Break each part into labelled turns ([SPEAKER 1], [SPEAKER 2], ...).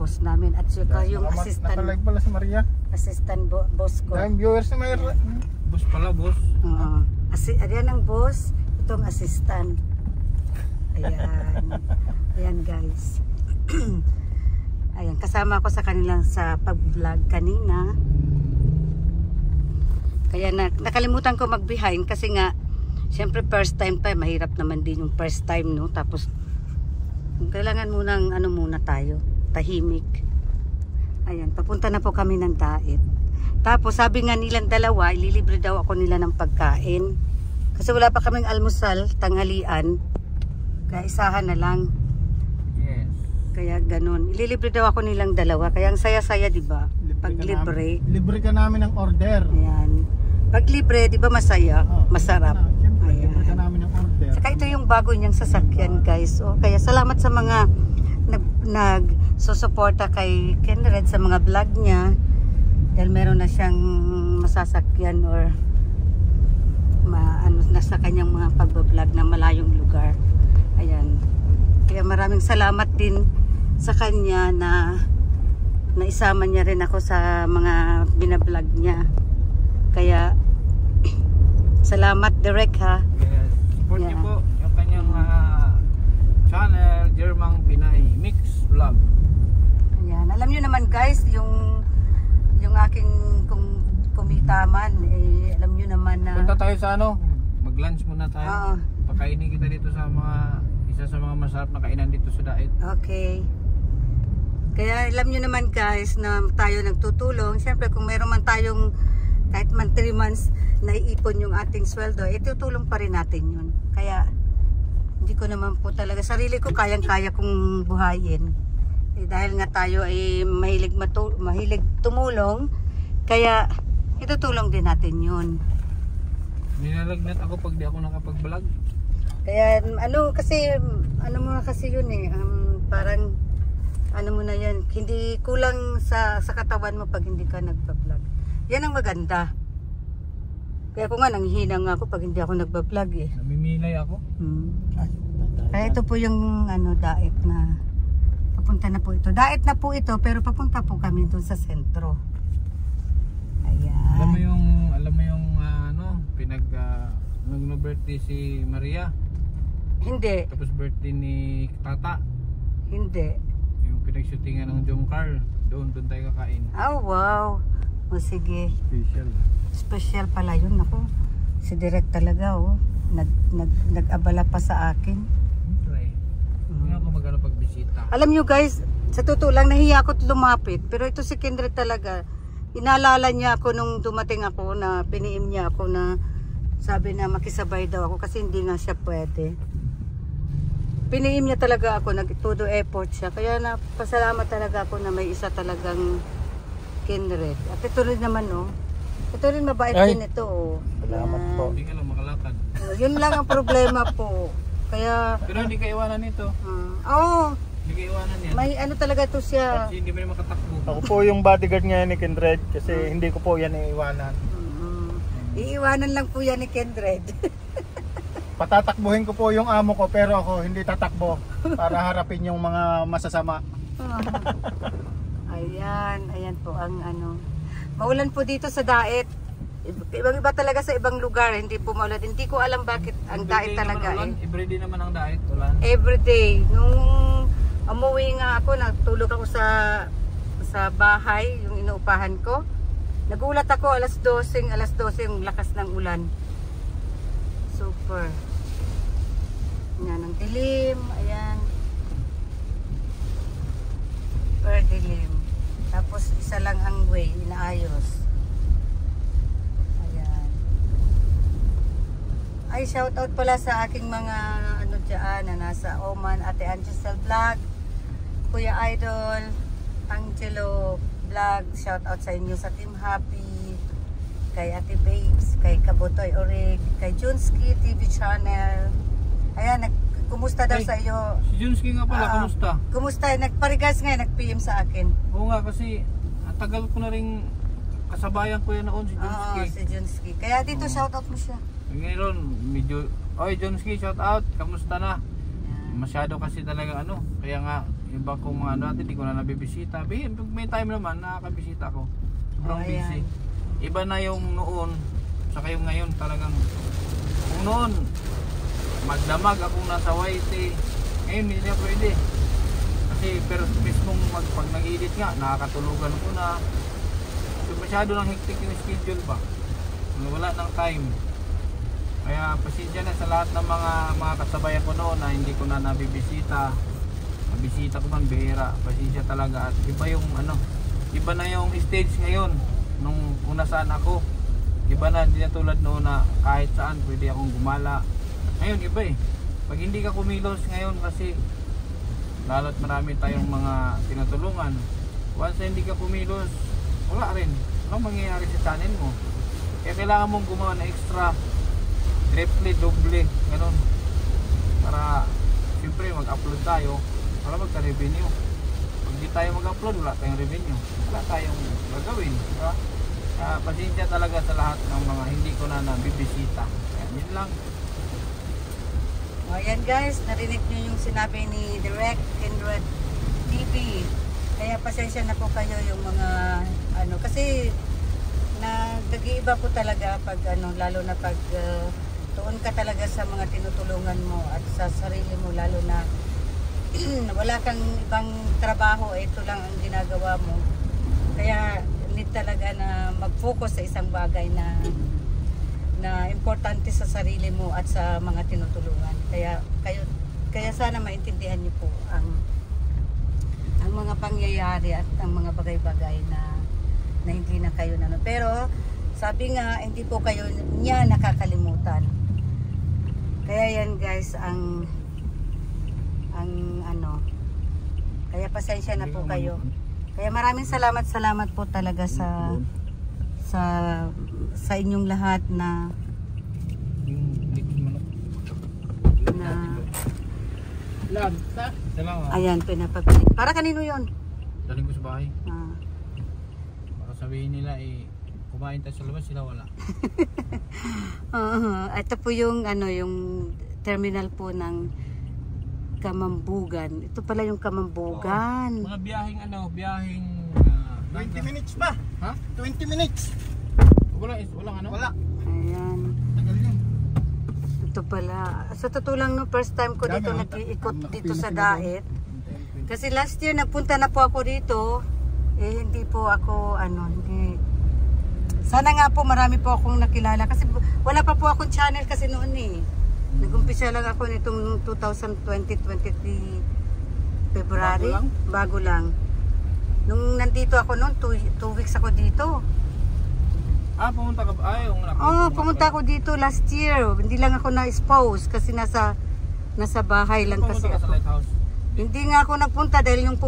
[SPEAKER 1] boss namin at saka yung assistant.
[SPEAKER 2] Nakalive pala si Maria.
[SPEAKER 1] Assistant boss ko.
[SPEAKER 2] Daming viewers ni Maria.
[SPEAKER 3] Boss pala, boss.
[SPEAKER 1] Oo. Ayan ang boss, itong assistant. Ayan. Ayan guys. Ayan, kasama ako sa kanilang sa pag-vlog kanina. Kaya nakalimutan ko mag-behind kasi nga syempre first time pa, mahirap naman din yung first time, no? Tapos kailangan munang ano muna tayo, tahimik. Ayan, papunta na po kami ng Daet. Tapos sabi nga nilang dalawa, ililibre daw ako nila ng pagkain. Kasi wala pa kaming almusal, tanghalian. Kaya isahan na lang.
[SPEAKER 3] Yes.
[SPEAKER 1] Kaya ganun. Ililibre daw ako nilang dalawa. Kaya ang saya-saya, di ba? Pag libre.
[SPEAKER 2] Libre ka namin ng order.
[SPEAKER 1] Ayan. Pag libre, di ba masaya? Masarap.
[SPEAKER 2] Siyempre,
[SPEAKER 1] Ayan.
[SPEAKER 2] libre ka namin ng order.
[SPEAKER 1] Saka ito yung bago niyang sasakyan, guys. O, kaya salamat sa mga nag-susuporta kay Kenred sa mga vlog niya. Dahil meron na siyang masasakyan or nasa kanyang mga pagbablog na malayong lugar. Ayan. Kaya maraming salamat din sa kanya na naisama niya rin ako sa mga binablog niya. Kaya salamat direct ha.
[SPEAKER 3] Yes. Support niyo po yung kanyang channel, Germang Pinay Mix Vlog.
[SPEAKER 1] Ayan. Alam niyo naman guys, yung aking kumita man, eh, alam niyo naman na
[SPEAKER 3] Punta tayo sa ano, mag-lunch muna tayo.
[SPEAKER 1] Oo.
[SPEAKER 3] Pakainin kita dito sa isa sa mga masarap na kainan dito sa Daet.
[SPEAKER 1] Okay. Kaya alam niyo naman guys na tayo nagtutulong. Siyempre kung meron man tayong kahit man 3 months na iipon yung ating sweldo, itutulong pa rin natin yun. Kaya hindi ko naman po talaga, sarili ko kayang-kaya kong buhayin. Eh, dahil nga tayo ay mahilig tumulong, kaya itutulong din natin yun.
[SPEAKER 3] Nilalagnat ako pag di ako nakapag-vlog.
[SPEAKER 1] Kaya ano mo kasi yun eh, parang ano mo na yan, hindi kulang sa katawan mo pag hindi ka nagpa-vlog. Yan ang maganda. Kaya ko nga nanghihinang ako pag hindi ako nagpa-vlog eh.
[SPEAKER 3] Namimilay ako.
[SPEAKER 1] Kaya ito po yung Daet na papunta na po ito. Daet na po ito pero papunta po kami doon sa sentro. Ayan.
[SPEAKER 3] Alam mo yung nag-birthday si Maria.
[SPEAKER 1] Hindi.
[SPEAKER 3] Tapos birthday ni Tata.
[SPEAKER 1] Hindi.
[SPEAKER 3] Yung pinag-shootingan ng Jom Carl. Doon tayo kakain.
[SPEAKER 1] Oh wow. O sige.
[SPEAKER 3] Special.
[SPEAKER 1] Special pala yun. Ako. Si Direk talaga oh. Nag-abala pa sa akin.
[SPEAKER 3] Try. Hindi ako magano pagbisita.
[SPEAKER 1] Alam nyo guys, sa totoo lang nahiya ako lumapit. Pero ito si Kendred talaga. Inaalala niya ako nung dumating ako na piniim niya ako na sabi na makisabay daw ako kasi hindi nga siya pwede. Piniim niya talaga ako, nag-todo effort siya. Kaya napasalamat talaga ako na may isa talagang Kendred. At ito rin naman oh. Ito rin mabait din ito oh.
[SPEAKER 2] Salamat po.
[SPEAKER 3] Hindi ka lang makalakad.
[SPEAKER 1] Yun lang ang problema po. Kaya
[SPEAKER 3] Pero hindi ka iwanan nito.
[SPEAKER 1] Oo.
[SPEAKER 3] Hindi ka iwanan yan.
[SPEAKER 1] May ano talaga to siya.
[SPEAKER 3] Kasi hindi mo rin makatakbo.
[SPEAKER 2] Ako po yung bodyguard ngayon ni Kendred kasi hindi ko po yan iiwanan.
[SPEAKER 1] Iiwanan lang po yan ni Kendred.
[SPEAKER 2] Patatakbuhin ko po yung amo ko pero ako hindi tatakbo para harapin yung mga masasama.
[SPEAKER 1] Ayan po ang Maulan po dito sa Daet. Ibang-iba talaga sa ibang lugar, hindi po maulan. Hindi ko alam bakit ang Daet talaga eh.
[SPEAKER 3] Everyday naman ang Daet, ulan.
[SPEAKER 1] Everyday. Nung umuwi nga ako, natulog ako sa bahay, yung inuupahan ko. Nagulat ako alas 12 yung lakas ng ulan. Super. Yan ang dilim, ayan. Super dilim. Tapos isa lang ang way, inaayos. Ayan. Ay, shout out pala sa aking mga dyan na nasa Oman, Ate Angisel Vlog, Kuya Idol, Angelo Vlog, shout out sa inyo sa Team Happy, kay Ate Babes, kay Kabutoy Orig, kay Junski TV channel. Ayan, kumusta daw sa iyo?
[SPEAKER 3] Si Junski nga pala, kumusta?
[SPEAKER 1] Kumusta? Nagparigas nga, nag-PM sa akin.
[SPEAKER 3] Oo nga, kasi tagal ko na rin kasabayan ko yan noon si Junski.
[SPEAKER 1] Oo, si Junski. Kaya dito shoutout mo siya.
[SPEAKER 3] Ngayon, medyo, oy Junski, shoutout, kamusta na? Masyado kasi talaga kaya nga, iba kong mga ano natin, hindi ko na nabibisita. Pag may time naman, nakakabisita ko. Sobrang busy. Iba na yung noon, saka yung ngayon talagang. Kung noon, magdamag akong nasa YT. Ngayon, hindi na pwede. Kasi pero mismong pag nag-edit nga, nakakatulugan ko na. So, masyado nang hectic yung schedule ba. Wala ng time. Kaya pasensya na sa lahat ng mga kasabayan ko noon na hindi ko na nabibisita. Nabisita ko man bihira. Pasensya talaga. At iba yung iba na yung stage ngayon nung kung nasaan ako. Iba na, hindi na tulad noon na kahit saan pwede akong gumala. Ngayon iba eh. Pag hindi ka kumilos ngayon kasi lalo't marami tayong mga tinutulungan. Once na hindi ka kumilos, wala rin. Anong mangyayari sa channel mo? Kaya kailangan mong gumawa na extra, triple, doble, ganun. Para siyempre mag-upload tayo para magka-revenue. Pag di tayo mag-upload, wala tayong revenue. Wala tayong gagawin, diba? Pasensya talaga sa lahat ng mga hindi ko na nabibisita. Yan lang.
[SPEAKER 1] Ayan guys, narinig nyo yung sinabi ni Direct Kindred TV. Kaya pasensya na po kayo yung mga kasi nag-iiba po talaga pag lalo na pag tuon ka talaga sa mga tinutulungan mo at sa sarili mo, lalo na wala kang ibang trabaho, ito lang ang ginagawa mo. Kaya need talaga na mag-focus sa isang bagay na importante sa sarili mo at sa mga tinutulungan. Kaya sana maintindihan niyo po ang mga pangyayari at ang mga bagay-bagay na hindi na kayo pero sabi nga hindi po kayo niya nakakalimutan. Kaya yan guys kaya pasensya na po kayo. Kaya maraming salamat po talaga sa inyong lahat na ayan, pinapabili. Para kanino yon?
[SPEAKER 3] Daling ko sa bahay. Baka sabihin nila kumain tayo sa labas, sila wala.
[SPEAKER 1] Ito po yung yung terminal po ng Kamambugan. Ito pala yung Kamambugan.
[SPEAKER 3] Mga biyaheng
[SPEAKER 2] 20 minutes pa.
[SPEAKER 3] Ha?
[SPEAKER 2] 20 minutes.
[SPEAKER 3] Walang
[SPEAKER 2] Wala.
[SPEAKER 1] Ayan.
[SPEAKER 2] Tagal yun.
[SPEAKER 1] Ito pala. Sa totoo lang first time ko dito nag-iikot dito sa Daet. Kasi last year nagpunta na po ako dito. Hindi po ako hindi. Sana nga po marami po akong nakilala kasi wala pa po akong channel kasi noon Nag-umpisa lang ako nitong 2023 February. Bago lang. Nung nandito ako noon, 2 weeks ako dito.
[SPEAKER 3] Pumunta ka ba?
[SPEAKER 1] Pumunta ako dito last year. Hindi lang ako na-expose kasi nasa bahay lang kasi
[SPEAKER 3] ako. Sa lighthouse?
[SPEAKER 1] Hindi nga ako nagpunta dahil nung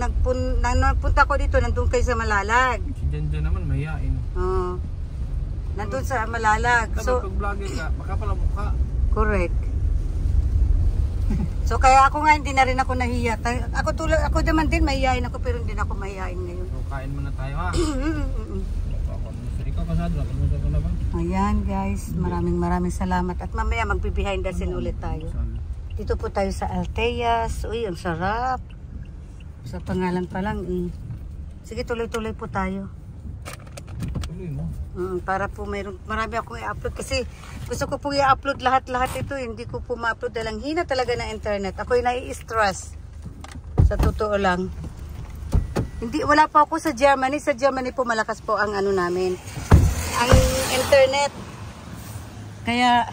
[SPEAKER 1] nagpunta ko dito, nandun kayo sa Malalag.
[SPEAKER 3] Si Jan naman mahihain.
[SPEAKER 1] Nandun sa Malalag. So,
[SPEAKER 3] pag vlogger ka, baka pala mukha.
[SPEAKER 1] Correct. So kaya ako nga hindi na rin ako nahiya. Ako naman din mahihain ako pero hindi na ako mahihain ngayon.
[SPEAKER 3] So kain muna tayo ha.
[SPEAKER 1] Ayan guys, maraming salamat at mamaya magbe-behind the scene ulit tayo. Dito po tayo sa Alteas. Uy, ang sarap. Sa pangalan pa lang Sige, tuloy-tuloy po tayo.
[SPEAKER 3] Tuloy mo.
[SPEAKER 1] Para po marami akong i-upload kasi gusto ko po i-upload lahat ito. Hindi ko po ma-upload dahil ang hina talaga ng internet. Ako'y nai-stress. Sa totoo lang. Wala pa ako sa Germany. Sa Germany po malakas po ang namin. Ang internet. Kaya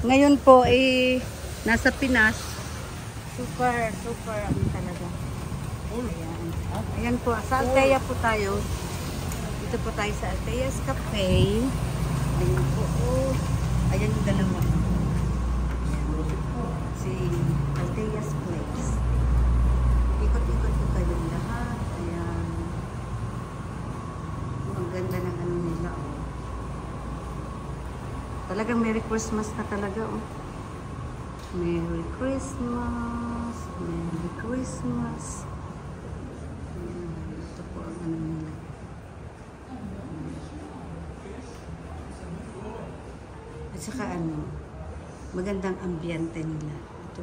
[SPEAKER 1] ngayon po nasa Pinas. Super talaga. Ayan po. Sa Altea po tayo. Dito po tayo sa Alteas Cafe. Ayan po. Ayan yung dalawa. Si Alteas Place. Ikot-ikot po kayo lahat. Ayan. Ang ganda ng nila. Talagang Merry Christmas na talaga. Merry Christmas. Merry Christmas. Ayan. Ito po ang nila. At saka magandang ambiente nila. Ito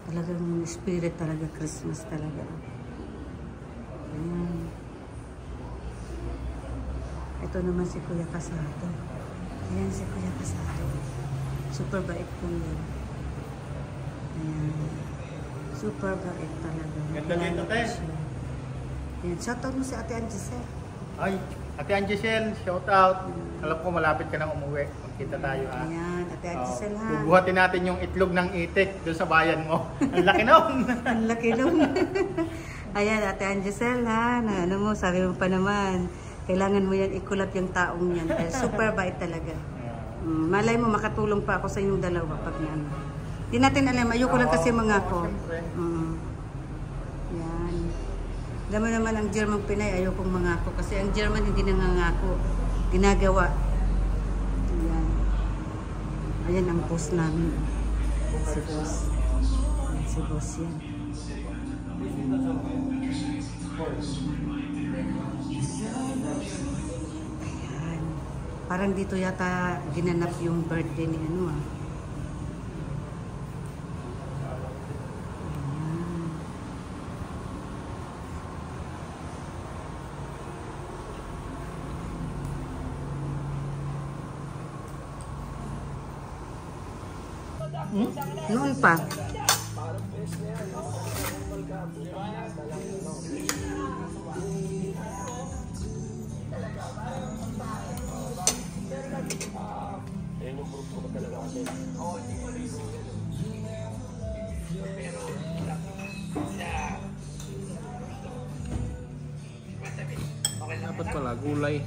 [SPEAKER 1] Talagang spirit talaga, Christmas talaga. Ayan. Ito naman si Kuya Casado. Ayan si Kuya Casado. Super bait po yan. Ayan. Super bait talaga.
[SPEAKER 2] Ganda dito, te.
[SPEAKER 1] Ayan. Shoutout mo si Ate Angisel.
[SPEAKER 2] Ay, Ate Angisel, shout out. Alam ko malapit ka nang umuwi. Magkita tayo ha.
[SPEAKER 1] Ayan, Ate Angisel ha.
[SPEAKER 2] Bubuhatin natin yung itlog ng itik doon sa bayan mo. Ang laki nun.
[SPEAKER 1] Ang laki nun. Ayan, Ate Angisel ha. Na, ano mo, sabi mo pa naman, kailangan mo yan ikulap yung taong yan. Dahil super bait talaga. Malay mo, makatulong pa ako sa inyong dalawa pag yan. Di natin alam, ayoko lang kasi mga ko. Yan. Alam mo naman ang German Pinay, ayokong mangako. Kasi ang German hindi nangangako. Ginagawa. Ayan. Ayan ang boss namin. Si boss. Ayan, si boss yan. Ayan. Parang dito yata ginanap yung birthday ni ano ah. Noon pa.
[SPEAKER 3] Dapat pala gulay.